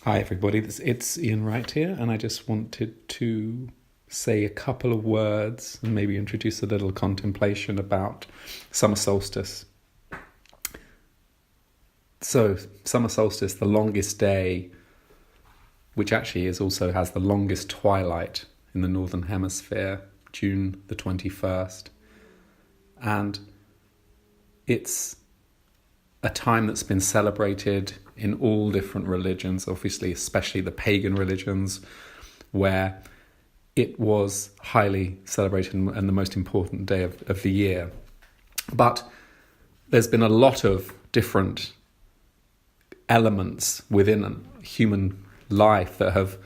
Hi everybody, it's Ian Wright here, and I just wanted to say a couple of words and maybe introduce a little contemplation about Summer Solstice. So, Summer Solstice, the longest day, which actually also has the longest twilight in the Northern Hemisphere, June the 21st. And it's a time that's been celebrated in all different religions, obviously, especially the pagan religions, where it was highly celebrated and the most important day of the year. But there's been a lot of different elements within human life that have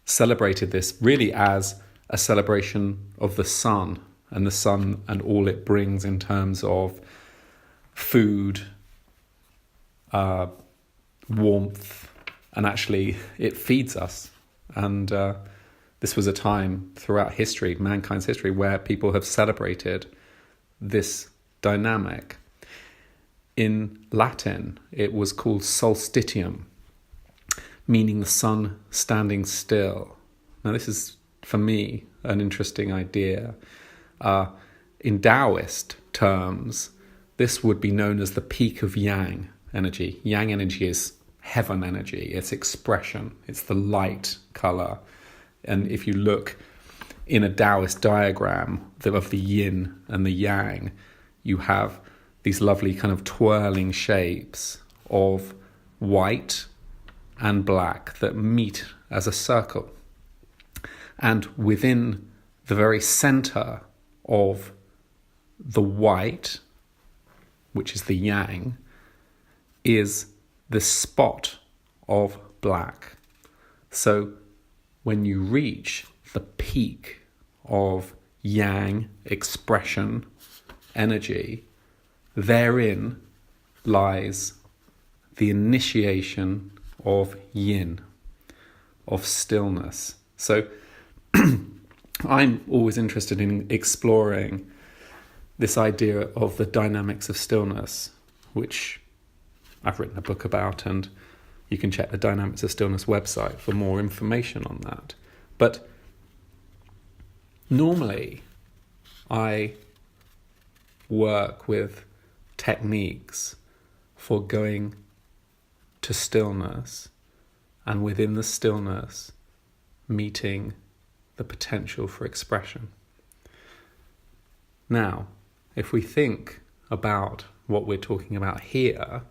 celebrated this really as a celebration of the sun and all it brings in terms of food, warmth, and actually it feeds us. And this was a time throughout history, mankind's history, where people have celebrated this dynamic. In Latin, it was called solstitium, meaning the sun standing still. Now, this is, for me, an interesting idea. In Taoist terms, this would be known as the peak of yang energy. Yang energy is heaven energy, it's expression, it's the light color. And if you look in a Taoist diagram of the yin and the yang, you have these lovely kind of twirling shapes of white and black that meet as a circle. And within the very center of the white, which is the yang, is the spot of black. So when you reach the peak of yang expression energy, therein lies the initiation of yin, of stillness. So I'm always interested in exploring this idea of the dynamics of stillness, which I've written a book about, and you can check the Dynamics of Stillness website for more information on that. But normally I work with techniques for going to stillness, and within the stillness meeting the potential for expression. Now, if we think about what we're talking about here,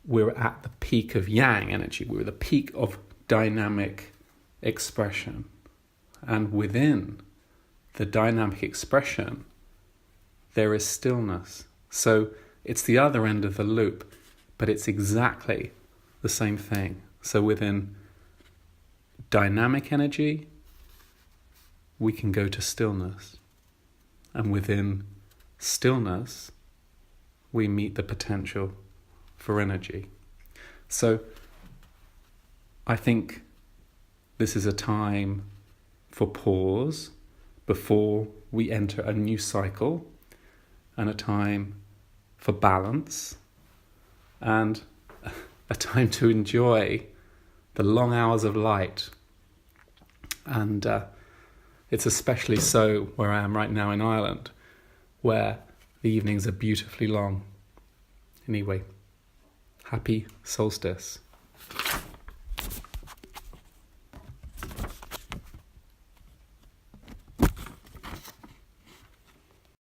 we're at the peak of yang energy. We're at the peak of dynamic expression. And within the dynamic expression, there is stillness. So it's the other end of the loop, but it's exactly the same thing. So within dynamic energy, we can go to stillness. And within stillness, we meet the potential for energy. So I think this is a time for pause before we enter a new cycle, and a time for balance, and a time to enjoy the long hours of light. And it's especially so where I am right now in Ireland, where the evenings are beautifully long. Anyway, happy solstice.